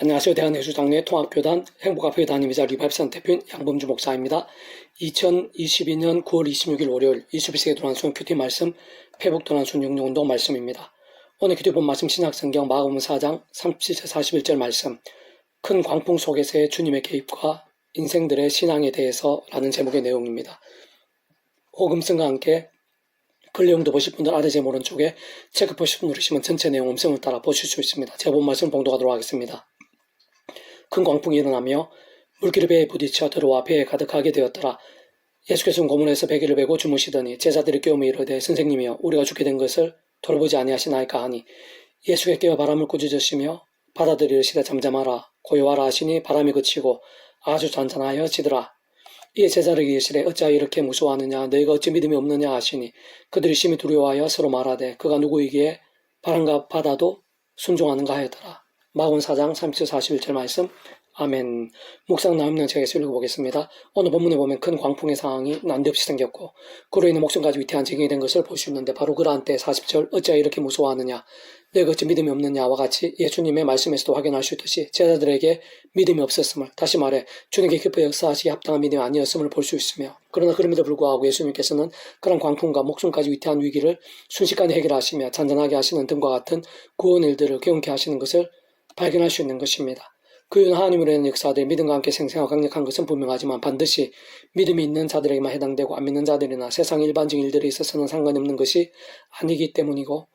안녕하세요. 대한예수장로회 통합교단 행복학교회 담임이자 리바이브센터 대표인 양범주 목사입니다. 2022년 9월 26일 월요일 21세기 도난순 큐티 말씀 회복 도난순 육룡운동 말씀입니다. 오늘 큐티 본 말씀 신약성경 마가복음 4장 37절 41절 말씀 큰 광풍 속에서의 주님의 개입과 인생들의 신앙에 대해서 라는 제목의 내용입니다. 호금성과 함께 글 내용도 보실 분들 아래 제 오른쪽에 체크 표시 누르시면 전체 내용 음성을 따라 보실 수 있습니다. 제가 본 말씀 봉독하도록 하겠습니다. 큰 광풍이 일어나며 물길이 배에 부딪혀 들어와 배에 가득하게 되었더라. 예수께서는 고문에서 베개를 베고 주무시더니 제자들이 깨우며 이르되 선생님이여 우리가 죽게 된 것을 돌아보지 아니하시나이까 하니 예수께 깨어 바람을 꾸짖으시며 바다들이 이르시되 잠잠하라 고요하라 하시니 바람이 그치고 아주 잔잔하여지더라. 이에 제자들에게 이르시되 어찌하여 이렇게 무서워하느냐 너희가 어찌 믿음이 없느냐 하시니 그들이 심히 두려워하여 서로 말하되 그가 누구이기에 바람과 바다도 순종하는가 하였더라. 마가복음 4장 30절 41절 말씀 아멘. 묵상 나옵니다. 제가 읽어보겠습니다. 오늘 본문에 보면 큰 광풍의 상황이 난데없이 생겼고 그로 인해 목숨까지 위태한 지경이 된 것을 볼 수 있는데 바로 그러한 때 40절 어찌하여 이렇게 무서워하느냐 너희가 어찌 믿음이 없느냐와 같이 예수님의 말씀에서도 확인할 수 있듯이 제자들에게 믿음이 없었음을 다시 말해 주님께 기뻐 역사하시기에 합당한 믿음이 아니었음을 볼 수 있으며 그러나 그럼에도 불구하고 예수님께서는 그런 광풍과 목숨까지 위태한 위기를 순식간에 해결하시며 잔잔하게 하시는 등과 같은 구원 일들을 경험케 하시는 것을 발견할 수 있는 것입니다. 그 하나님으로 인한 역사들이 믿음과 함께 생생하고 강력한 것은 분명하지만 반드시 믿음이 있는 자들에게만 해당되고 안 믿는 자들이나 세상 일반적인 일들에 있어서는 상관이 없는 것이 아니기 때문이고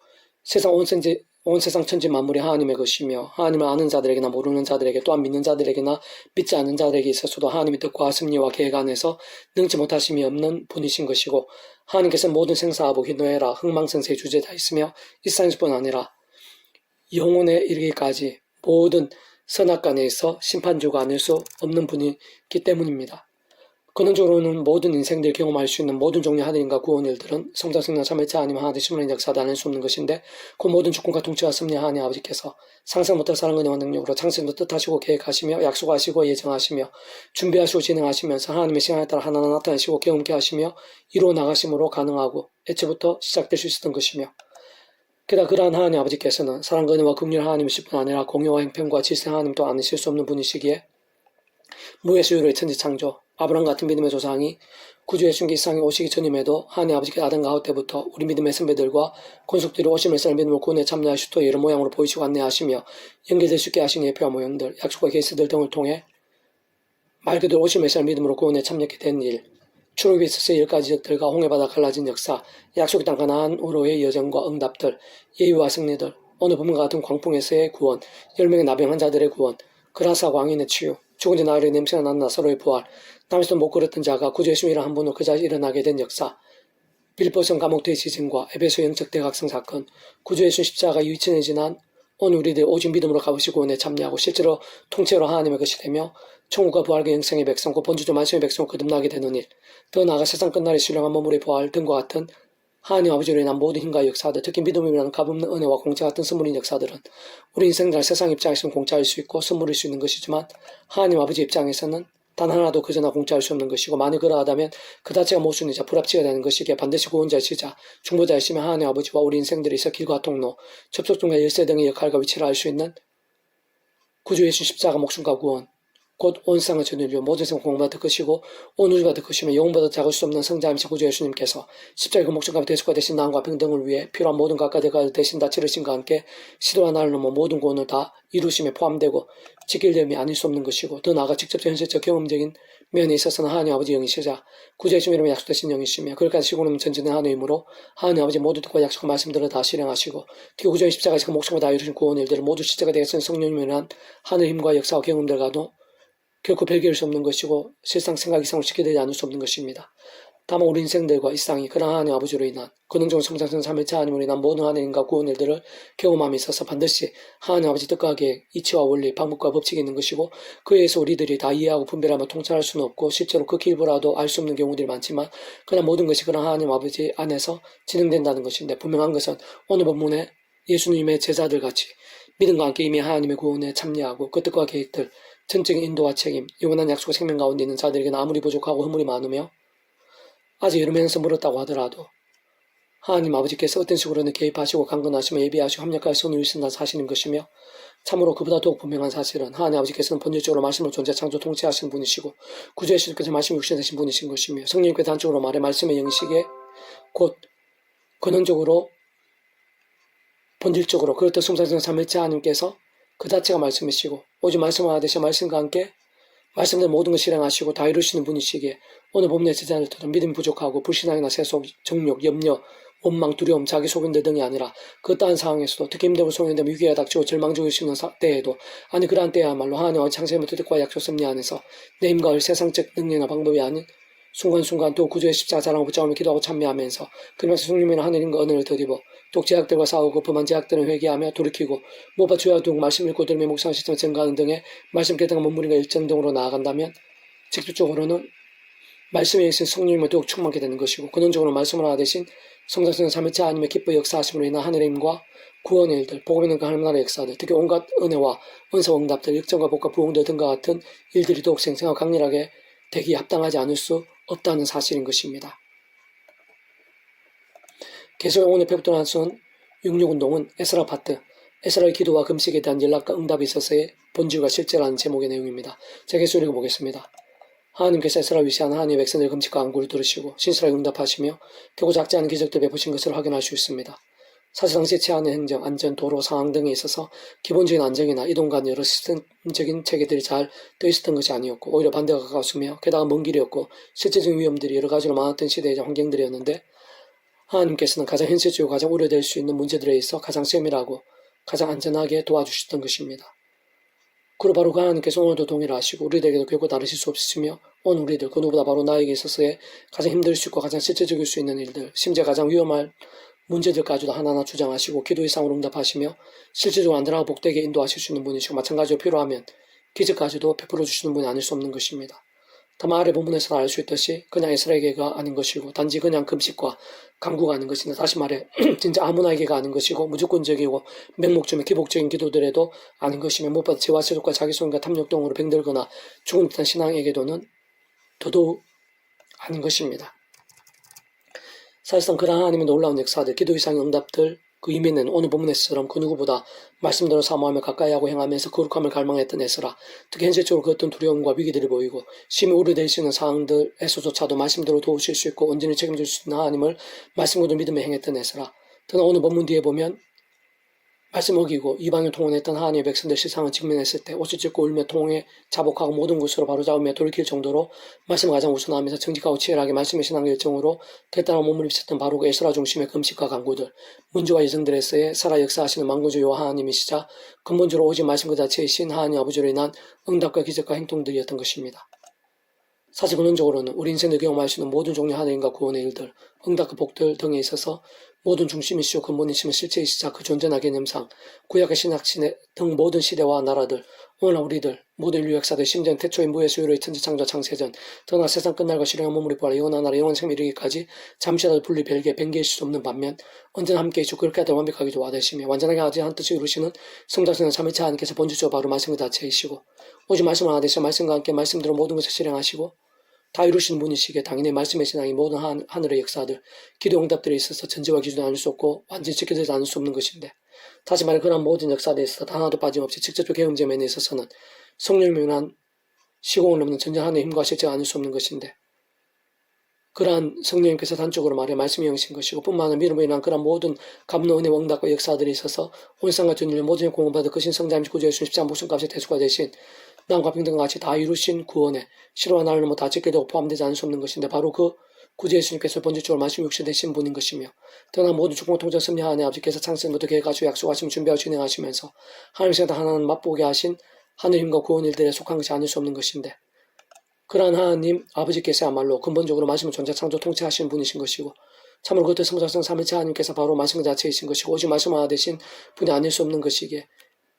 온 세상 천지 만물이 하나님의 것이며 하나님을 아는 자들에게나 모르는 자들에게 또한 믿는 자들에게나 믿지 않는 자들에게 있어서도 하나님의 뜻과 섭리와 계획 안에서 능치 못하심이 없는 분이신 것이고 하나님께서는 모든 생사하고 희노애락 흥망성쇠의 주제자이시며 이 세상뿐 아니라 영혼에 이르기까지 모든 선악간에서 심판주가 아닐 수 없는 분이기 때문입니다. 근원적으로는 모든 인생들이 경험할 수 있는 모든 종류의 하늘인과 구원 일들은 성자, 성령, 참회자 아니면 하나님 심으는 역사도 아닐 수 없는 것인데 그 모든 주권과 통치와 섭리 하나님 아버지께서 상상 못할 사랑과 은혜와 능력으로 창세도 뜻하시고 계획하시며 약속하시고 예정하시며 준비하시고 진행하시면서 하나님의 시간에 따라 하나하나 나타내시고 경험케 하시며 이루어 나가심으로 가능하고 애초부터 시작될 수 있었던 것이며 게다가 그러한 하나님 아버지께서는 사랑과 은혜와 긍휼 하나님이실 뿐 아니라 공의와 행편과 질서 하나님도 아니실 수 없는 분이시기에 무에서 유로의 천지창조 아브라함 같은 믿음의 조상이 구주 예수님께 이 세상에 오시기 전임에도 하나님 아버지께서 아담과 하와 때부터 우리 믿음의 선배들과 권속들이 오심을 살 믿음으로 구원에 참여하시고 또 여러 모양으로 보이시고 안내하시며 연결될 수 있게 하신 예표와 모형들 약속과 계시들 등을 통해 말 그대로 오심을 살 믿음으로 구원에 참여하게 된 일 출애굽에 있어서 10가지 지역들과 홍해바다 갈라진 역사, 약속의 땅 가나안으로의 여정과 응답들, 예의와 승리들, 오늘 본문과 같은 광풍에서의 구원, 10명의 나병한 자들의 구원, 그라사 광인의 치유, 죽은 지 나흘의 냄새가 나는 나사로의 부활, 남에서도 못 걸었던 자가 구주 예수님이라 한 분으로 그 자리에 일어나게 된 역사, 빌보성 감옥대의 지진과 에베소 영적 대각성 사건, 구주 예수 십자가 2000년 지난 오늘 우리들 오직 믿음으로 값으시고 구원에 참여하고 실제로 통째로 하나님의 것이 되며 천국과 부활과 영생의 백성, 그 본주도 말씀의 백성을 거듭나게 되는 일, 더 나아가 세상 끝날의 신령한 몸물의 부활 등과 같은 하나님 아버지로 인한 모든 힘과 역사들, 특히 믿음이라는 값없는 은혜와 공짜 같은 선물인 역사들은 우리 인생들 세상 입장에서는 공짜일 수 있고 선물일 수 있는 것이지만 하나님 아버지 입장에서는 단 하나도 그저나 공짜일 수 없는 것이고 만일 그러하다면 그 자체가 모순이자 불합치가 되는 것이기에 반드시 구원자이시자 중보자이시며 하나님 아버지와 우리 인생들이 있어 길과 통로, 접촉점과 열쇠 등의 역할과 위치를 알 수 있는 구주 예수 십자가 목숨과 구원 곧 온 세상을 전율로 모든 세상 공부받을 것이고 온 우주가 될 것이며 영혼보다 작을 수 없는 성자이신 구주 예수님께서 십자가 그 목숨과 대속과 대신 나음과 평등을 위해 필요한 모든 각각 대가를 대신 다 치르심과 함께 시도와 나를 넘어 모든 구원을 다 이루심에 포함되고 지킬 점이 아닐 수 없는 것이고 더 나아가 직접적 현실적 경험적인 면에 있어서는 하나님 아버지 영이시자 구주 예수님 이름으로 약속되신 영이시며 그럴까지 시고는 전진의 하나님의 힘으로 하나님 아버지 모두 뜻과 약속한 말씀들을 다 실행하시고 특히 구주 십자가에서 그 목숨을 다 이루신 구원 일들을 모두 실제가 되겠으니 성령님에 대한 하늘 힘과 역사와 경험들과도 결코 별개일 수 없는 것이고 실상 생각 이상으로 지켜되지 않을 수 없는 것입니다. 다만 우리 인생들과 이 세상이 그런 하나님 아버지로 인한 근원적인 성장성 삼일체 하나님으로 인한 모든 하나님과 구원 일들을 경험함에 있어서 반드시 하나님 아버지 뜻과 계획, 이치와 원리, 방법과 법칙이 있는 것이고 그에 의해서 우리들이 다 이해하고 분별하며 통찰할 수는 없고 실제로 그 길보라도 알 수 없는 경우들이 많지만 그러나 모든 것이 그런 하나님 아버지 안에서 진행된다는 것인데 분명한 것은 오늘 본문에 예수님의 제자들 같이 믿음과 함께 이미 하나님의 구원에 참여하고 그 뜻과 계획들 전적인 인도와 책임, 영원한 약속과 생명 가운데 있는 자들에게는 아무리 부족하고 허물이 많으며 아직 여러 면에서 멀었다고 하더라도 하나님 아버지께서 어떤 식으로는 개입하시고 강건하시며 예비하시고 합력할 손을 위신다 사시는 것이며 참으로 그보다 더욱 분명한 사실은 하나님 아버지께서는 본질적으로 말씀을 존재 창조 통치하신 분이시고 구주의 시절까지 말씀 육신 되신 분이신 것이며 성령님께서 단적으로 말해 말씀의 영식에 곧 근원적으로 본질적으로 그렇듯 성사성 삼일체 하나님께서 그 자체가 말씀이시고 오직 말씀을 하듯이 말씀과 함께 말씀대로 모든 것을 실행하시고 다 이루시는 분이시기에 오늘 본문의 제자들처럼 믿음이 부족하고 불신앙이나 세속, 정욕, 염려, 원망, 두려움, 자기 속임들 등이 아니라 그 따른 상황에서도 특히 힘들고 소용되면 위기가 닥치고 절망적일 수 있는 때에도 아니 그러한 때야말로 하나님과 창세부터 뜻과 약속 섭리 안에서 내 힘과 세상적 능력이나 방법이 아닌 순간순간 또 구주의 십자가 자랑을 붙잡으며 기도하고 참여하면서 그러면서 성령이나 하늘님과 언어를 더디고 또 제약들과 싸우고 범한 제약들은 회개하며 돌이키고 무엇보다 주야 두고 말씀 읽고 들으며 묵상할 시점을 증가하는 등의 말씀 깨닫는 문무리가 일정 등으로 나아간다면 직접적으로는 말씀에 있은 성령님을 더욱 충만하게 되는 것이고 근원적으로 말씀을 하나 대신 성장성 삼일체 하나님의 기뻐 역사하심으로 인한 하늘의 힘과 구원의 일들, 복음 있는 그 하나님 나라의 역사들, 특히 온갖 은혜와 은사 응답들, 역정과 복과 부흥들 등과 같은 일들이 더욱 생생하고 강렬하게 되기에 합당하지 않을 수 없다는 사실인 것입니다. 계속 오늘 배웠던 한수는 66운동은 에스라 파트, 에스라의 기도와 금식에 대한 연락과 응답이 있어서의 본질과 실제라는 제목의 내용입니다. 제가 계속 읽어보겠습니다. 하나님께서 에스라를 위시한 하나님의 백성들의 금식과 간구를 들으시고 신실하게 응답하시며 결국 작지 않은 기적들 베푸신 것을 확인할 수 있습니다. 사실 당시 치안의 행정, 안전, 도로, 상황 등에 있어서 기본적인 안정이나 이동 간 여러 시스템적인 체계들이 잘 되어 있었던 것이 아니었고 오히려 반대가 가까웠으며 게다가 먼 길이었고 실제적인 위험들이 여러 가지로 많았던 시대이자 환경들이었는데 하나님께서는 가장 현실적이고 가장 우려될 수 있는 문제들에 있어 가장 세밀하고 가장 안전하게 도와주셨던 것입니다. 그리고 바로 그 하나님께서 오늘도 동일하시고 우리들에게도 결코 다르실 수 없으시며 오늘 우리들 그 누구보다 바로 나에게 있어서의 가장 힘들 수 있고 가장 실제적일 수 있는 일들 심지어 가장 위험할 문제들까지도 하나하나 주장하시고 기도 이상으로 응답하시며 실질적으로 안전하고 복되게 인도하실 수 있는 분이시고 마찬가지로 필요하면 기적까지도 베풀어 주시는 분이 아닐 수 없는 것입니다. 다만 아래 본문에서 알 수 있듯이 그냥 에스라에게가 아닌 것이고 단지 그냥 금식과 간구가 아닌 것인데 다시 말해 진짜 아무나에게가 아닌 것이고 무조건적이고 맹목적인 기복적인 기도들에도 아닌 것이며 무엇보다 죄와 세속과 자기소임과 탐욕 등으로 병들거나 죽은 듯한 신앙에게도는 더더욱 아닌 것입니다. 사실상 그러한 하나님의 놀라운 역사들, 기도 이상의 응답들, 그 의미는 오늘 본문에서처럼 그 누구보다 말씀대로 사모하며 가까이하고 행하면서 거룩함을 갈망했던 에스라, 특히 현실적으로 그 어떤 두려움과 위기들이 보이고 심히 우려될 수 있는 상황들에서조차도 말씀대로 도우실 수 있고 온전히 책임질 수 있는 하나님을 말씀으로 믿으며 행했던 에스라. 그러나 오늘 본문 뒤에 보면 말씀 어기고 이방인 통원했던 하나님의 백성들 실상을 직면했을 때 옷을 찢고 울며 통에 자복하고 모든 곳으로 바로잡으며 돌이킬 정도로 말씀을 가장 우선하면서 정직하고 치열하게 말씀의 신앙 열정으로 결단하고 몸을 입혔던 바로 그 에스라 중심의 금식과 간구들, 문제와 예정들에서의 살아 역사하시는 만군주 여호와 하나님이시자 근본적으로 오직 말씀 그 자체이신 하나님 아버지로 인한 응답과 기적과 행동들이었던 것입니다. 사실 근원적으로는 우리 인생을 경험할 수 있는 모든 종류 하나님과 구원의 일들, 응답과 복들 등에 있어서 모든 중심이시오 근본이시며 실체이시자 그 존재나 개념상 구약의 신학시대 등 모든 시대와 나라들, 오늘날 우리들, 모든 인류 역사들, 심지어 태초의 무에서 유로의 천지창조 창세전, 더나 세상 끝날과 실행한 몸으로 부활 영원한 나라 영원 생명 이르기까지 잠시라도 분리 별개 변개일 수 없는 반면 언제나 함께해 주고 그렇게 하되 완벽하게 도와주시며 완전하게 하지 한 뜻을 이루시는 성자성은 삼위체 하나님께서 본질적으로 바로 말씀 그 자체이시고 오직 말씀을 하나 되셔 말씀과 함께 말씀대로 모든 것을 실행하시고 다 이루시는 분이시기에 당연히 말씀의 신앙이 모든 하늘의 역사들, 기도 응답들에 있어서 전제와 기준을 나눌 수 없고 완전히 지켜지지 않을 수 없는 것인데 다시 말해 그러한 모든 역사들에 있어서 단 하나도 빠짐없이 직접적 경험적 면에 있어서는 성령님이 운한 시공을 넘는 전전 하나의 힘과 실제가 아닐 수 없는 것인데 그러한 성령님께서 단적으로 말해 말씀이 영신 것이고 뿐만 아니라 믿음으로 인한 그러한 모든 감로 은혜 응답과 역사들에 있어서 온상과 전율 모든 공헌받은 그 신성자임시 구주 예수 십자가 목숨값의 대수가 되신 남과 평등과 같이 다 이루신 구원에 실화와 나를 넘어 다 짓게 되고 포함되지 않을 수 없는 것인데 바로 그 구주 예수님께서 본질적으로 말씀 육신 되신 분인 것이며 떠나 모든 축복 통전 섭리 하나님 아버지께서 창세부터 계획하시고 약속하시며 준비하고 진행하시면서 하나님께서 하나는 맛보게 하신 하늘 힘과 구원 일들에 속한 것이 아닐 수 없는 것인데 그러한 하나님 아버지께서야말로 근본적으로 말씀을 존재 창조 통치하시는 분이신 것이고 참으로 그때 성자성 삼위체 하나님께서 바로 말씀 그 자체이신 것이고 오직 말씀 하나 되신 분이 아닐 수 없는 것이기에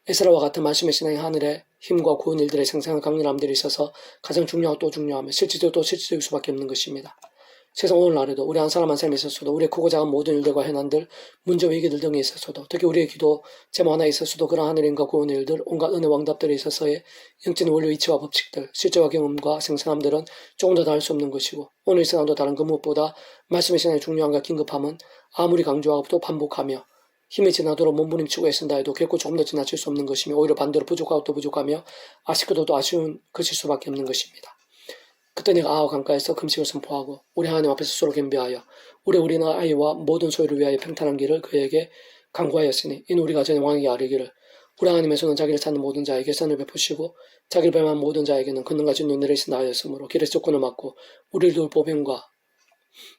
에스라와 같은 말씀의 신앙이 하늘의 힘과 구원 일들의 생생한 강렬함들이 있어서 가장 중요하고 또 중요하며 실질적으로 또 실질적일 수밖에 없는 것입니다. 세상 오늘날에도 우리 한 사람 한 사람에 있어서도 우리의 크고 작은 모든 일들과 현안들, 문제와 위기들 등에 있어서도 특히 우리의 기도, 제목 하나에 있어서도 그런 하늘의 힘과 구원의 일들, 온갖 은혜 왕답들에 있어서의 영적인 원리 이치와 법칙들, 실제와 경험과 생생함들은 조금 더 다를 수 없는 것이고 오늘 이 시간도 다른 그 무엇보다 말씀의 신앙의 중요함과 긴급함은 아무리 강조하고 또 반복하며 힘이 지나도록 몸부림치고 애쓴다 해도 결코 조금 더 지나칠 수 없는 것이며 오히려 반대로 부족하고 또 부족하며 아쉽고도 또 아쉬운 것일 수밖에 없는 것입니다. 그때 내가 아하 강가에서 금식을 선포하고 우리 하나님 앞에서 스스로 겸비하여 우리나 아이와 모든 소유를 위하여 평탄한 길을 그에게 강구하였으니 이는 우리가 전에 왕에게 아뢰기를 우리 하나님의 손은 자기를 찾는 모든 자에게 선을 베푸시고 자기를 발명한 모든 자에게는 권능과 진노를 내리신다 하였으므로 길에서 조건을 맞고 우리를 도울 보병과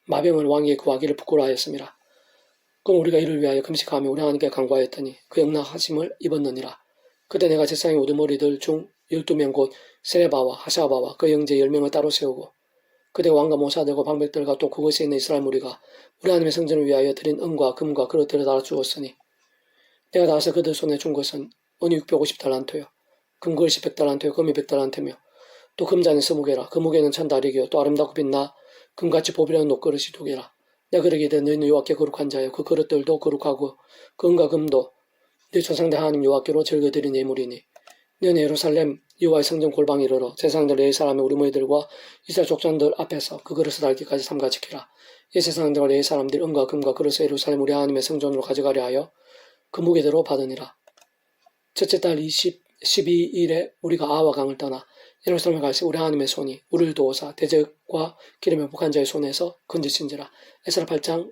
마병을 왕에게 구하기를 부끄러워하였습니다. 그럼 우리가 이를 위하여 금식하며 우리 하나님께 간구하였더니 그 영락하심을 입었느니라. 그때 내가 세상의 우두머리들 중 12명 곧 세레바와 하샤바와 그 형제 10명을 따로 세우고 그대 왕과 모사들과 방백들과 또 그곳에 있는 이스라엘 무리가 우리 하나님의 성전을 위하여 드린 은과 금과 그릇들을 달아 주었으니 내가 나와서 그들 손에 준 것은 은이 650달란트요 금그릇이 100달란트요 금이 100달란트며 또 금잔이 20개라 그 무게는 1000다리기요 또 아름답고 빛나 금같이 보비라는 녹그릇이 2개라 내가 그러기를 너희는 여호와께 거룩한 자여 그 그릇들도 거룩하고 그 은과 금도 네 조상들 하나님 여호와께로 즐겨드린 예물이니 너희는 예루살렘 여호와의 성전 골방에 이르러 세상들 내 사람의 우리 모이들과 이스라엘 족장들 앞에서 그 그릇을 달기까지 삼가 지키라. 이 세상들과 내 사람들이 은과 금과 그릇을 예루살렘 우리 하나님의 성전으로 가져가려 하여 그 무게대로 받으니라. 첫째 달 12일에 우리가 아하와 강을 떠나 예루살렘에 갈새 우리 하나님의 손이 우리를 도우사 대적과 기름에 복한 자의 손에서 건지신지라. 에스라 8장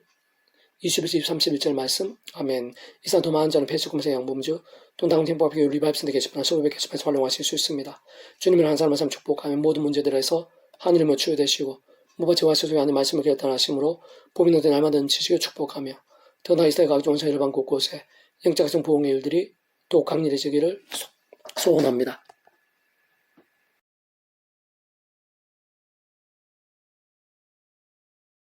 20에서 31절 말씀. 아멘. 이상 더 많은 자는 패스꿈새 양범주 동당 tempo학교 리바입스대 게시판 소비백 게시판에서 활용하실 수 있습니다. 주님을 한 사람을 축복하며 모든 문제들에서 하늘이며 치유되시고 무바지와 소중히 하는 말씀을 결단하심으로 봄이 너된 날마다 지식을 축복하며 더나 이스라엘 각종 세일반 곳곳에 영적성 부흥의 일들이 더욱 강렬해지기를 소원합니다.